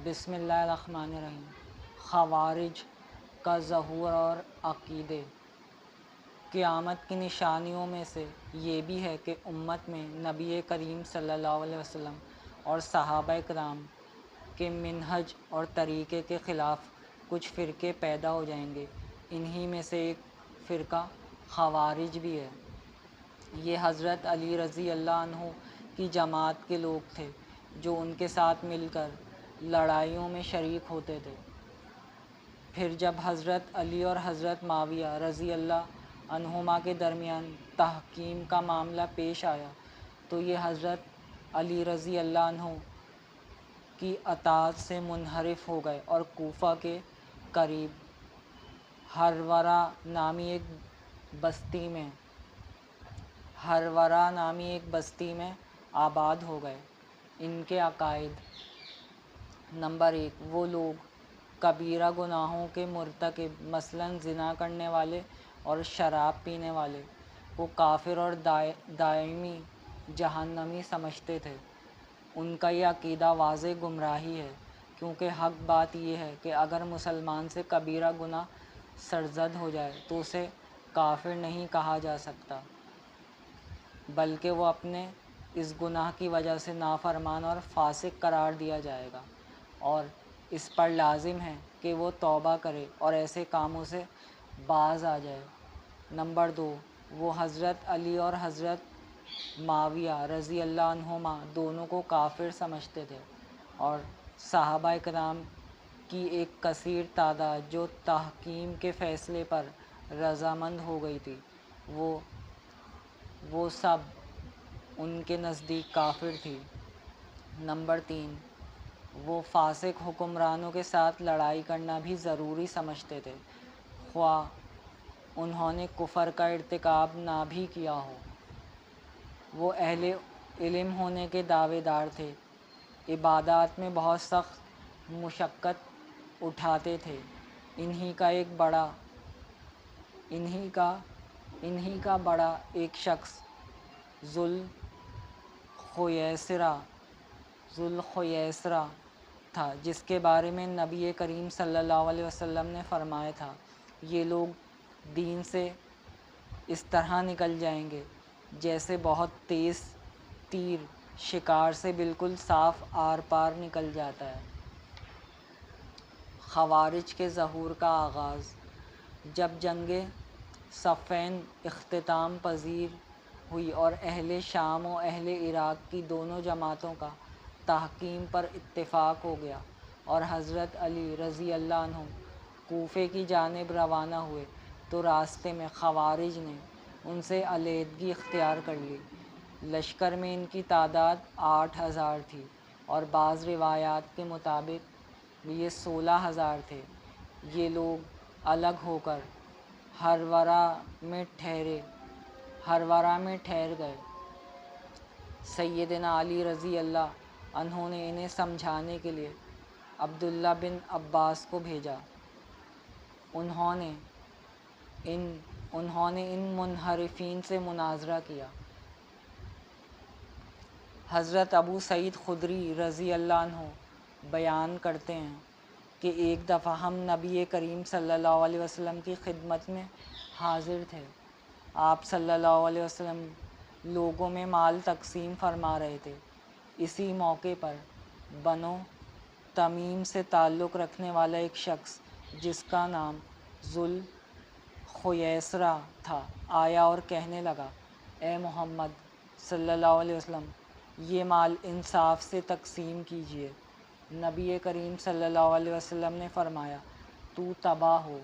بسم اللہ الرحمن الرحیم۔ خوارج کا ظہور اور عقیدے۔ قیامت کی نشانیوں میں سے یہ بھی ہے کہ امت میں نبی کریم صلی اللہ علیہ وسلم اور صحابہ کرام کے منہج اور طریقے کے خلاف کچھ فرقے پیدا ہو جائیں گے۔ انہی میں سے ایک فرقہ خوارج بھی ہے۔ یہ حضرت علی رضی اللہ عنہ کی جماعت کے لوگ تھے جو ان کے ساتھ مل کر لڑائیوں میں شریک ہوتے تھے۔ پھر جب حضرت علی اور حضرت معاویہ رضی اللہ عنہما کے درمیان تحکیم کا معاملہ پیش آیا تو یہ حضرت علی رضی اللہ عنہ کی اطاعت سے منحرف ہو گئے اور کوفہ کے قریب ہرورہ نامی ایک بستی میں آباد ہو گئے۔ ان کے عقائد: نمبر 1، وہ لوگ کبیرہ گناہوں کے مرتکب مثلاً زنا کرنے والے اور شراب پینے والے کو کافر اور دائمی جہنمی سمجھتے تھے۔ ان کا یہ عقیدہ واضح گمراہی ہے، کیونکہ حق بات یہ ہے کہ اگر مسلمان سے کبیرہ گناہ سرزد ہو جائے تو اسے کافر نہیں کہا جا سکتا، بلکہ وہ اپنے اس گناہ کی وجہ سے نافرمان اور فاسق قرار دیا جائے گا، اور اس پر لازم ہے کہ وہ توبہ کرے اور ایسے کاموں سے باز آ جائے۔ نمبر 2، وہ حضرت علی اور حضرت معاویہ رضی اللہ عنہما دونوں کو کافر سمجھتے تھے، اور صحابہ کرام کی ایک کثیر تعداد جو تحکیم کے فیصلے پر رضامند ہو گئی تھی، وہ سب ان کے نزدیک کافر تھی۔ نمبر 3، وہ فاسق حکمرانوں کے ساتھ لڑائی کرنا بھی ضروری سمجھتے تھے، خواہ انہوں نے کفر کا ارتکاب نہ بھی کیا ہو۔ وہ اہل علم ہونے کے دعوے دار تھے، عبادات میں بہت سخت مشقت اٹھاتے تھے۔ انہی کا بڑا ایک شخص ذوالخویسرہ تھا، جس کے بارے میں نبی کریم صلی اللہ علیہ وسلم نے فرمایا تھا، یہ لوگ دین سے اس طرح نکل جائیں گے جیسے بہت تیز تیر شکار سے بالکل صاف آر پار نکل جاتا ہے۔ خوارج کے ظہور کا آغاز: جب جنگ صفین اختتام پذیر ہوئی اور اہل شام و اہل عراق کی دونوں جماعتوں کا تحکیم پر اتفاق ہو گیا اور حضرت علی رضی اللہ عنہ کوفے کی جانب روانہ ہوئے تو راستے میں خوارج نے ان سے علیحدگی اختیار کر لی۔ لشکر میں ان کی تعداد 8,000 تھی اور بعض روایات کے مطابق یہ 16,000 تھے۔ یہ لوگ الگ ہو کر ہرورہ میں ٹھہر گئے۔ سیدنا علی رضی اللہ عنہ نے انہیں سمجھانے کے لیے عبداللہ بن عباس کو بھیجا۔ انہوں نے ان منحرفین سے مناظرہ کیا۔ حضرت ابو سعید خدری رضی اللہ عنہ بیان کرتے ہیں کہ ایک دفعہ ہم نبی کریم صلی اللہ علیہ وسلم کی خدمت میں حاضر تھے۔ آپ صلی اللہ علیہ وسلم لوگوں میں مال تقسیم فرما رہے تھے۔ اسی موقع پر بنو تمیم سے تعلق رکھنے والا ایک شخص جس کا نام ذوالخویسرہ تھا آیا اور کہنے لگا، اے محمد صلی اللہ علیہ وسلم، یہ مال انصاف سے تقسیم کیجیے۔ نبی کریم صلی اللہ علیہ وسلم نے فرمایا، تو تباہ ہو!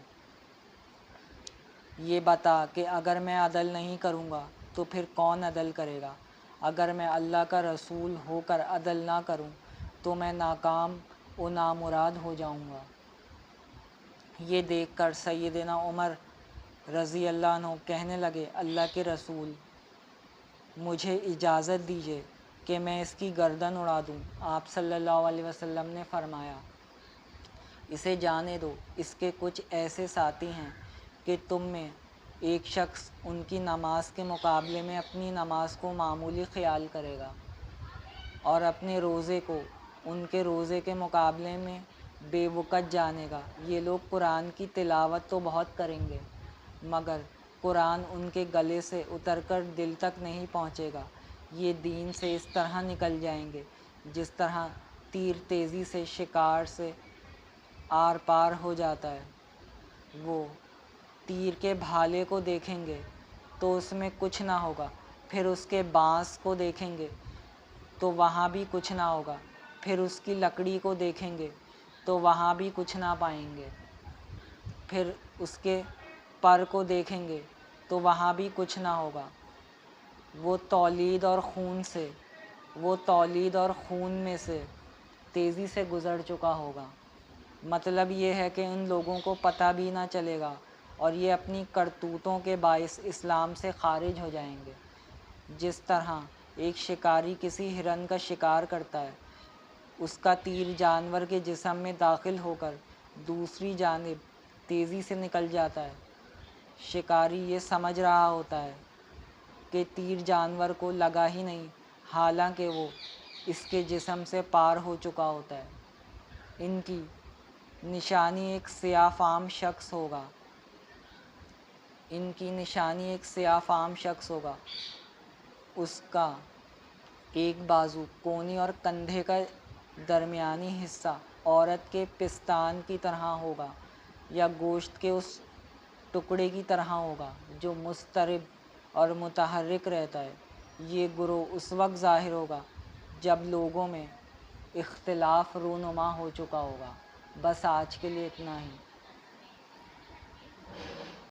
یہ بتا کہ اگر میں عدل نہیں کروں گا تو پھر کون عدل کرے گا؟ اگر میں اللہ کا رسول ہو کر عدل نہ کروں تو میں ناکام و نامراد ہو جاؤں گا۔ یہ دیکھ کر سیدنا عمر رضی اللہ عنہ کہنے لگے، اللہ کے رسول، مجھے اجازت دیجیے کہ میں اس کی گردن اڑا دوں۔ آپ صلی اللہ علیہ وسلم نے فرمایا، اسے جانے دو، اس کے کچھ ایسے ساتھی ہیں کہ تم میں ایک شخص ان کی نماز کے مقابلے میں اپنی نماز کو معمولی خیال کرے گا اور اپنے روزے کو ان کے روزے کے مقابلے میں بے وقت جانے گا۔ یہ لوگ قرآن کی تلاوت تو بہت کریں گے مگر قرآن ان کے گلے سے اتر کر دل تک نہیں پہنچے گا۔ یہ دین سے اس طرح نکل جائیں گے جس طرح تیر تیزی سے شکار سے آر پار ہو جاتا ہے۔ وہ تیر کے بھالے کو دیکھیں گے تو اس میں کچھ نہ ہوگا، پھر اس کے بانس کو دیکھیں گے تو وہاں بھی کچھ نہ ہوگا، پھر اس کی لکڑی کو دیکھیں گے تو وہاں بھی کچھ نہ پائیں گے، پھر اس کے پر کو دیکھیں گے تو وہاں بھی کچھ نہ ہوگا۔ وہ تولید اور خون میں سے تیزی سے گزر چکا ہوگا۔ مطلب یہ ہے کہ ان لوگوں کو پتہ بھی نہ چلے گا اور یہ اپنی کرتوتوں کے باعث اسلام سے خارج ہو جائیں گے۔ جس طرح ایک شکاری کسی ہرن کا شکار کرتا ہے، اس کا تیر جانور کے جسم میں داخل ہو کر دوسری جانب تیزی سے نکل جاتا ہے۔ شکاری یہ سمجھ رہا ہوتا ہے کہ تیر جانور کو لگا ہی نہیں، حالانکہ وہ اس کے جسم سے پار ہو چکا ہوتا ہے۔ ان کی نشانی ایک سیاہ فام شخص ہوگا۔ اس کا ایک بازو، کونی اور کندھے کا درمیانی حصہ عورت کے پستان کی طرح ہوگا یا گوشت کے اس ٹکڑے کی طرح ہوگا جو مضطرب اور متحرک رہتا ہے۔ یہ گروہ اس وقت ظاہر ہوگا جب لوگوں میں اختلاف رونما ہو چکا ہوگا۔ بس آج کے لیے اتنا ہی۔